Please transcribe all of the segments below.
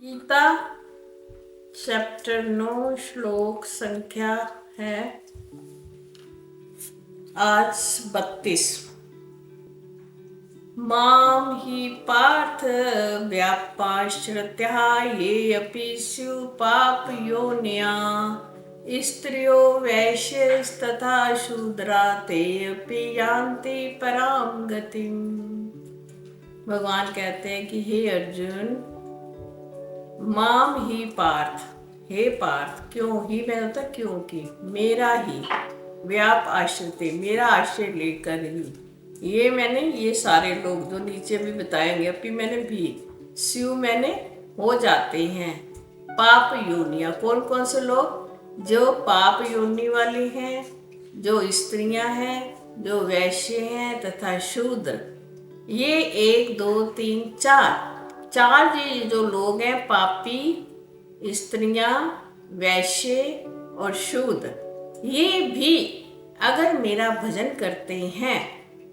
Gita chapter 9 श्लोक संख्या है आज 32। माम ही पार्थ व्यापाश्रित्य ये अपि स्युः पाप योन्या स्त्रियो वैश्यस्तथा शूद्रा ते अपि यान्ति पराम गतिम्। भगवान कहते हैं कि हे अर्जुन, माम ही पार्थ, हे पार्थ, क्यों ही मैं होता क्योंकि मेरा ही व्याप आश्रित, मेरा आश्रय लेकर ही ये मैंने ये सारे लोग जो नीचे भी बताएंगे अभी मैंने भी स्यु मैंने हो जाते हैं पाप योनिया। कौन कौन से लोग? जो पाप योनि वाले हैं, जो स्त्रियां हैं, जो वैश्य हैं तथा शूद्र। ये 1 2 3 4 ये जो लोग हैं, पापी, स्त्रियां, वैश्य और शूद्र, ये भी अगर मेरा भजन करते हैं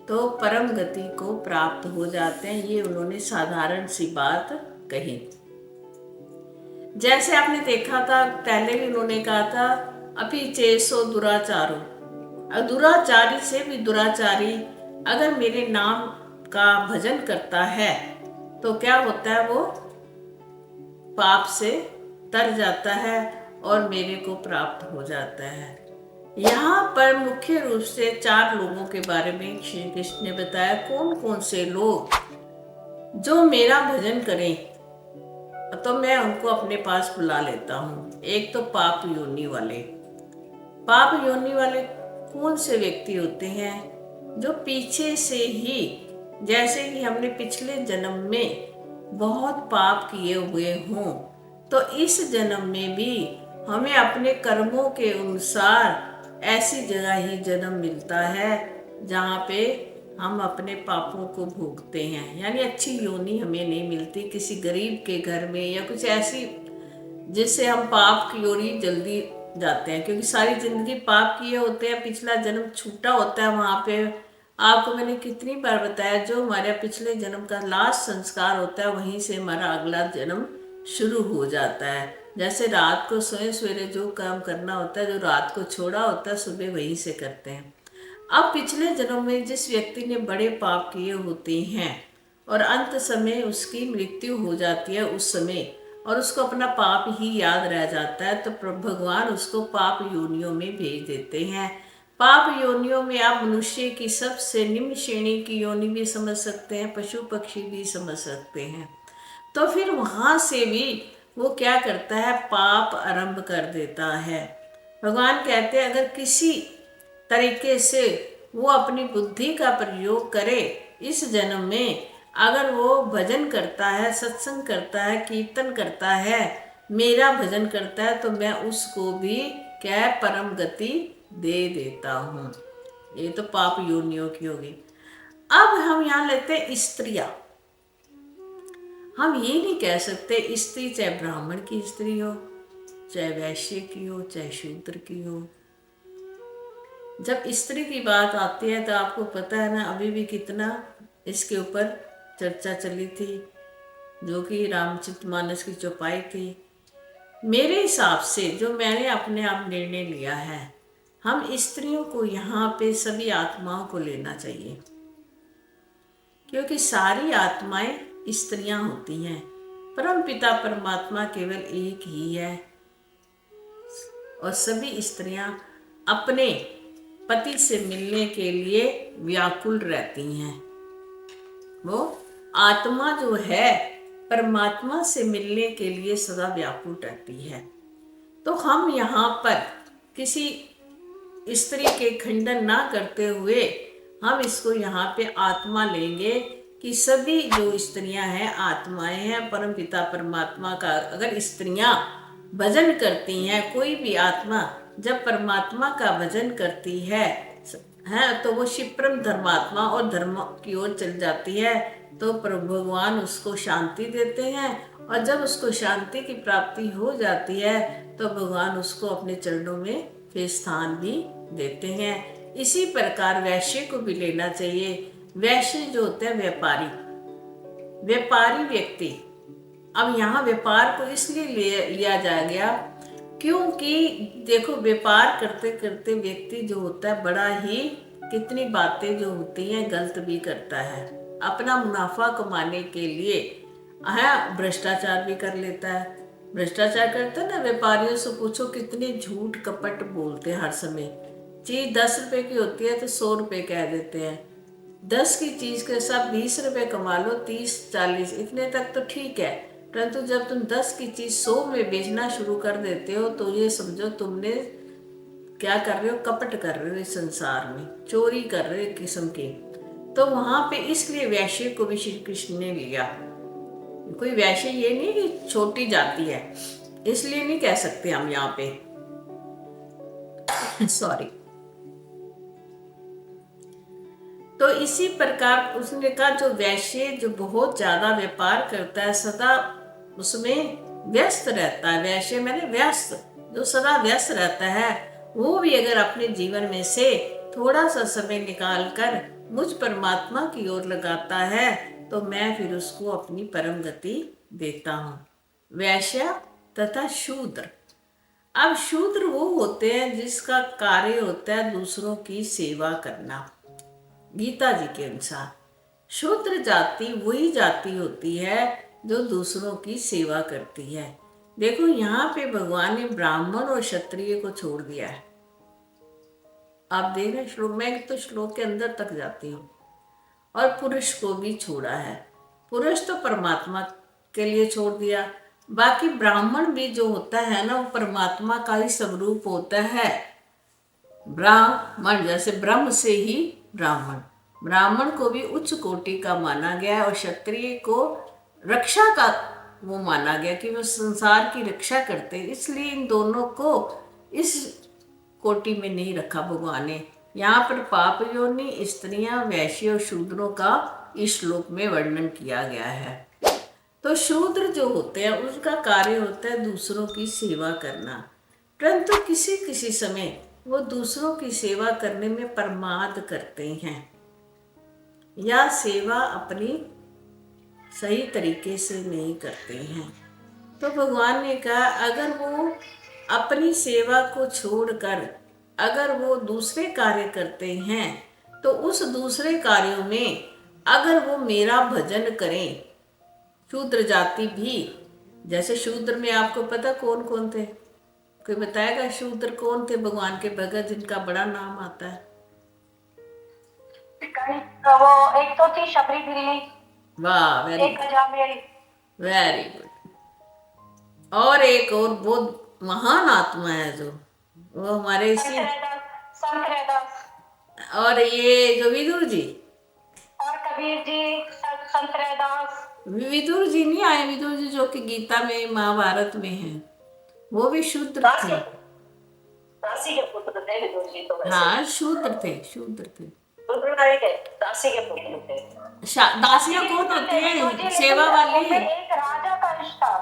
तो परम गति को प्राप्त हो जाते हैं। ये उन्होंने साधारण सी बात कही। जैसे आपने देखा था पहले भी उन्होंने कहा था अभी चेसो दुराचारो, दुराचारी से भी दुराचारी अगर मेरे नाम का भजन करता है तो क्या होता है? वो पाप से तर जाता है और मेरे को प्राप्त हो जाता है। यहाँ पर मुख्य रूप से 4 लोगों के बारे में श्री कृष्ण ने बताया। कौन कौन से लोग जो मेरा भजन करें तो मैं उनको अपने पास बुला लेता हूँ। एक तो पाप योनि वाले। पाप योनि वाले कौन से व्यक्ति होते हैं? जो पीछे से ही, जैसे कि हमने पिछले जन्म में बहुत पाप किए हुए हों तो इस जन्म में भी हमें अपने कर्मों के अनुसार ऐसी जगह ही जन्म मिलता है जहाँ पे हम अपने पापों को भोगते हैं। यानी अच्छी योनि हमें नहीं मिलती किसी गरीब के घर में या कुछ ऐसी जिससे हम पाप की ओर ही जल्दी जाते हैं, क्योंकि सारी जिंदगी पाप किए होते हैं। पिछला जन्म छूटा होता है। वहाँ पे आपको मैंने कितनी बार बताया, जो हमारे पिछले जन्म का लास्ट संस्कार होता है वहीं से हमारा अगला जन्म शुरू हो जाता है। जैसे रात को सोए सवेरे जो काम करना होता है, जो रात को छोड़ा होता है सुबह वहीं से करते हैं। अब पिछले जन्म में जिस व्यक्ति ने बड़े पाप किए होते हैं और अंत समय उसकी मृत्यु हो जाती है उस समय, और उसको अपना पाप ही याद रह जाता है, तो भगवान उसको पाप योनियों में भेज देते हैं। पाप योनियों में आप मनुष्य की सबसे निम्न श्रेणी की योनि भी समझ सकते हैं, पशु पक्षी भी समझ सकते हैं। तो फिर वहां से भी वो क्या करता है? पाप आरंभ कर देता है। भगवान कहते हैं अगर किसी तरीके से वो अपनी बुद्धि का प्रयोग करे इस जन्म में, अगर वो भजन करता है, सत्संग करता है, कीर्तन करता है, मेरा भजन करता है, तो मैं उसको भी क्या परम गति दे देता हूँ। ये तो पाप योनियों की होगी। अब हम यहाँ लेते हैं स्त्रियां। हम ये नहीं कह सकते स्त्री चाहे ब्राह्मण की स्त्री हो, चाहे वैश्य की हो, चाहे शूद्र की हो। जब स्त्री की बात आती है तो आपको पता है ना, अभी भी कितना इसके ऊपर चर्चा चली थी, जो कि रामचरितमानस की चौपाई थी। मेरे हिसाब से जो मैंने अपने आप निर्णय लिया है, हम स्त्रियों को यहाँ पे सभी आत्माओं को लेना चाहिए, क्योंकि सारी आत्माएं स्त्रियां होती हैं। परम पिता परमात्मा केवल एक ही है और सभी स्त्रियां अपने पति से मिलने के लिए व्याकुल रहती हैं। वो आत्मा जो है परमात्मा से मिलने के लिए सदा व्याकुल रहती है। तो हम यहाँ पर किसी स्त्री के खंडन ना करते हुए हम इसको यहाँ पे आत्मा लेंगे कि सभी जो स्त्रियां हैं आत्माएं हैं परम पिता परमात्मा का। अगर स्त्रियां भजन करती हैं, कोई भी आत्मा जब परमात्मा का भजन करती है तो वो शिवप्रम धर्मात्मा और धर्म की ओर चल जाती है, तो प्रभु भगवान उसको शांति देते हैं। और जब उसको शांति की प्राप्ति हो जाती है तो भगवान उसको अपने चरणों में फिर स्थान भी देते हैं। इसी प्रकार वैश्य को भी लेना चाहिए। वैश्य जो होते हैं व्यापारी व्यक्ति, अब यहाँ व्यापार को इसलिए लिया जा गया क्योंकि देखो, व्यापार करते करते व्यक्ति जो होता है बड़ा ही कितनी बातें जो होती हैं गलत भी करता है। अपना मुनाफा कमाने के लिए है भ्रष्टाचार भी कर लेता है। भ्रष्टाचार करता है ना, व्यापारियों से पूछो कितने झूठ कपट बोलते हैं हर समय। चीज 10 रुपए की होती है तो 100 रुपए कह देते हैं। 10 की चीज के साथ 20 रुपए कमा लो, 30-40 इतने तक तो ठीक है, परंतु जब तुम 10 की चीज 100 में बेचना शुरू कर देते हो तो ये समझो तुमने क्या कर रहे हो, कपट कर रहे हो, इस संसार में चोरी कर रहे हो एक किस्म की। तो वहां पे इसलिए वैश्य को भी श्री कृष्ण ने लिया। कोई वैश्य ये नहीं कि छोटी जाति है, इसलिए नहीं कह सकते हम यहाँ पे सॉरी। तो इसी प्रकार उसने कहा जो वैश्य जो बहुत ज्यादा व्यापार करता है, सदा उसमें व्यस्त रहता है, वैश्य मैंने व्यस्त, जो सदा व्यस्त रहता है, वो भी अगर अपने जीवन में से थोड़ा सा समय निकाल कर मुझ परमात्मा की ओर लगाता है तो मैं फिर उसको अपनी परम गति देता हूँ। वैश्य तथा शूद्र। अब शूद्र वो होते हैं जिसका कार्य होता है दूसरों की सेवा करना। गीता जी के अनुसार शूद्र जाति वही जाति होती है जो दूसरों की सेवा करती है। देखो यहाँ पे भगवान ने ब्राह्मण और क्षत्रिय को छोड़ दिया है। आप देख रहे श्लोक, मैं तो श्लोक के अंदर तक जाती हूँ, और पुरुष को भी छोड़ा है। पुरुष तो परमात्मा के लिए छोड़ दिया, बाकी ब्राह्मण भी जो होता है ना वो परमात्मा का ही स्वरूप होता है। ब्राह्मण जैसे ब्रह्म से ही ब्राह्मण, ब्राह्मण को भी उच्च कोटि का माना गया और क्षत्रिय को रक्षा का वो माना गया कि वो संसार की रक्षा करते, इसलिए इन दोनों को इस कोटि में नहीं रखा भगवान ने। यहाँ पर पाप योनि स्त्रियां वैश्य और शूद्रों का इस श्लोक में वर्णन किया गया है। तो शूद्र जो होते हैं उनका कार्य होता है दूसरों की सेवा करना, परंतु किसी किसी समय वो दूसरों की सेवा करने में प्रमाद करते हैं या सेवा अपनी सही तरीके से नहीं करते हैं। तो भगवान ने कहा अगर वो अपनी सेवा को छोड़कर अगर वो दूसरे कार्य करते हैं तो उस दूसरे कार्यों में अगर वो मेरा भजन करें, शूद्र जाति भी, जैसे शूद्र में आपको पता कौन कौन थे, कोई बताएगा शूद्र कौन थे भगवान के भगत जिनका बड़ा नाम आता है? वो एक तो थी शबरी बिल्ली, वाह, वेरी गुड। और एक और बहुत महान आत्मा है जो वो हमारे इसी संत रैदास, और ये जो विदुर जी और कबीर जी, संत रैदास। विदुर जी नहीं आए, विदुर जी जो कि गीता में महाभारत में हैं, वो भी शूद्र थे। दासी के पुत्र थे विदुर जी तो। हाँ शूद्र थे, शूद्र थे। दासी के पुत्र थे। दासियां कौन होती है? सेवा वाली। एक राजा का अंश था,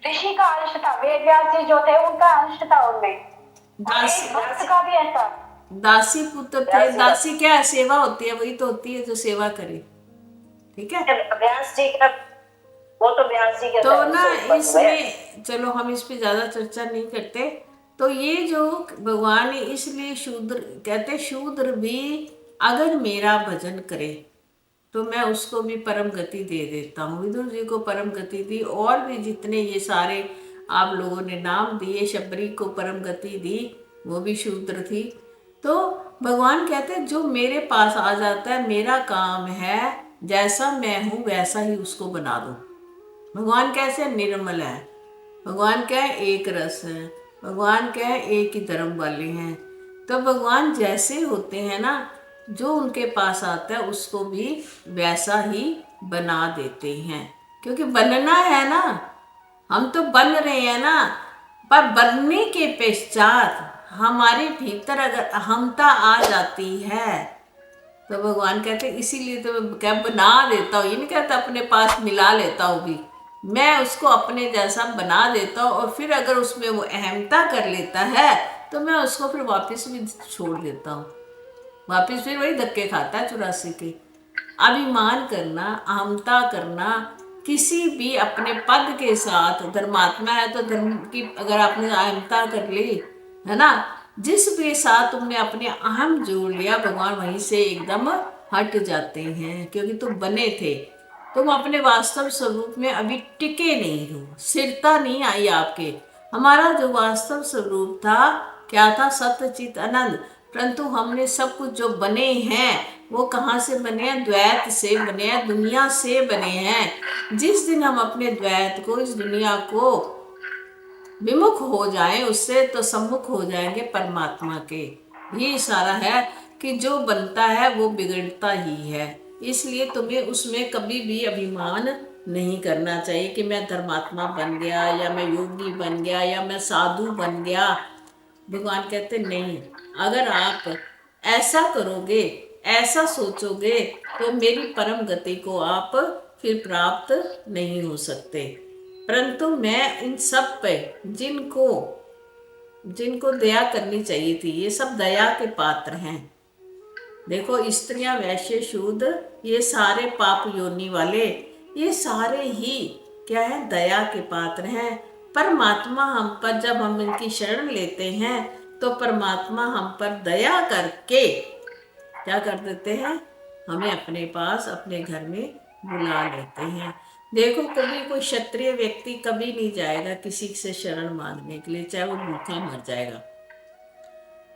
ऋषि का अंश था, वेद व्यास जी जो थे उनका अंश था उनमें। भक्त का भी ऐसा दासी पुत्र थे। दासी क्या है? सेवा होती है, वही तो होती है जो सेवा करे, ठीक है। व्यास जी का वो तो व्यास जी के तो ना इसमें चलो हम इस पे ज्यादा चर्चा नहीं करते। तो ये जो भगवान ने इसलिए शूद्र कहते, शूद्र भी अगर मेरा भजन करे तो मैं उसको भी परम गति दे देता हूँ। विदुर जी को परम गति दी, और भी जितने ये सारे आप लोगों ने नाम दिए, शबरी को परम गति दी, वो भी शूद्र थी। तो भगवान कहते हैं जो मेरे पास आ जाता है, मेरा काम है जैसा मैं हूँ वैसा ही उसको बना दो। भगवान कैसे? निर्मल है। भगवान क्या है? एक रस है। भगवान क्या है? एक ही धर्म वाले हैं। तो भगवान जैसे होते हैं ना, जो उनके पास आता है उसको भी वैसा ही बना देते हैं, क्योंकि बनना है ना, हम तो बन रहे हैं ना। पर बनने के पश्चात हमारे भीतर अगर अहमता आ जाती है तो भगवान कहते हैं इसीलिए तो मैं क्या बना देता हूँ, ये नहीं कहता अपने पास मिला लेता हूँ भी, मैं उसको अपने जैसा बना देता हूँ। और फिर अगर उसमें वो अहमता कर लेता है तो मैं उसको फिर वापस भी छोड़ देता हूँ, वापस फिर वही धक्के खाता है 84 के। अभिमान करना, अहमता करना, किसी भी अपने पद के साथ, धर्मात्मा है तो धर्म की अगर आपने अहमता कर ली है ना, जिस भी साथ तुमने अपने अहम जोड़ लिया, भगवान वहीं से एकदम हट जाते हैं, क्योंकि तुम बने थे, तुम अपने वास्तव स्वरूप में अभी टिके नहीं हो, स्थिरता नहीं आई आपके। हमारा जो वास्तव स्वरूप था क्या था? सत्य चित आनंद। परंतु हमने सब कुछ जो बने हैं वो कहाँ से बने हैं? द्वैत से बने हैं, दुनिया से बने हैं। जिस दिन हम अपने द्वैत को, इस दुनिया को विमुख हो जाएं उससे, तो सम्मुख हो जाएंगे परमात्मा के। ये इशारा है कि जो बनता है वो बिगड़ता ही है। इसलिए तुम्हें उसमें कभी भी अभिमान नहीं करना चाहिए कि मैं धर्मात्मा बन गया, या मैं योगी बन गया, या मैं साधु बन गया। भगवान कहते नहीं, अगर आप ऐसा करोगे, ऐसा सोचोगे, तो मेरी परम गति को आप फिर प्राप्त नहीं हो सकते। परंतु मैं इन सब पे जिनको जिनको दया करनी चाहिए थी, ये सब दया के पात्र हैं। देखो, स्त्रियां, वैश्य, शूद्र, ये सारे पाप योनि वाले, ये सारे ही क्या है? दया के पात्र हैं। परमात्मा हम पर जब हम इनकी शरण लेते हैं तो परमात्मा हम पर दया करके क्या कर देते हैं? हमें अपने पास, अपने घर में बुला लेते हैं। देखो, कभी कोई क्षत्रिय व्यक्ति कभी नहीं जाएगा किसी से शरण मांगने के लिए, चाहे वो भूखा मर जाएगा।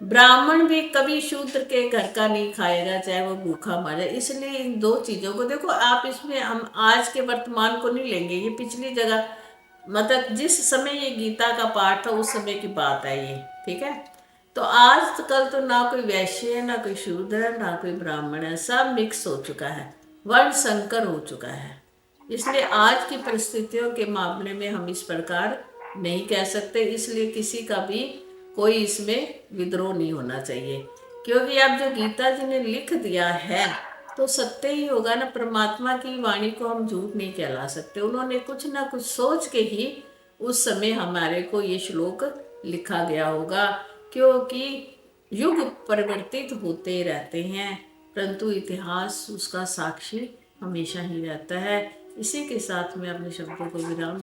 ब्राह्मण भी कभी शूद्र के घर का नहीं खाएगा, चाहे वो भूखा मर जाए। इसलिए इन दो चीजों को देखो आप, इसमें हम आज के वर्तमान को नहीं लेंगे, ये पिछली जगह, मतलब जिस समय ये गीता का पाठ था उस समय की बात है ये, ठीक है। तो आज कल तो ना कोई वैश्य है, ना कोई शूद्र है, ना कोई ब्राह्मण है, सब मिक्स हो चुका है, वर्ण संकर हो चुका है। इसलिए आज की परिस्थितियों के मामले में हम इस प्रकार नहीं कह सकते। इसलिए किसी का भी कोई इसमें विद्रोह नहीं होना चाहिए, क्योंकि अब जो गीता जी ने लिख दिया है तो सत्य ही होगा ना। परमात्मा की वाणी को हम झूठ नहीं कहला सकते। उन्होंने कुछ ना कुछ सोच के ही उस समय हमारे को ये श्लोक लिखा गया होगा, क्योंकि युग परिवर्तित होते रहते हैं, परंतु इतिहास उसका साक्षी हमेशा ही रहता है। इसी के साथ में अपने शब्दों को विराम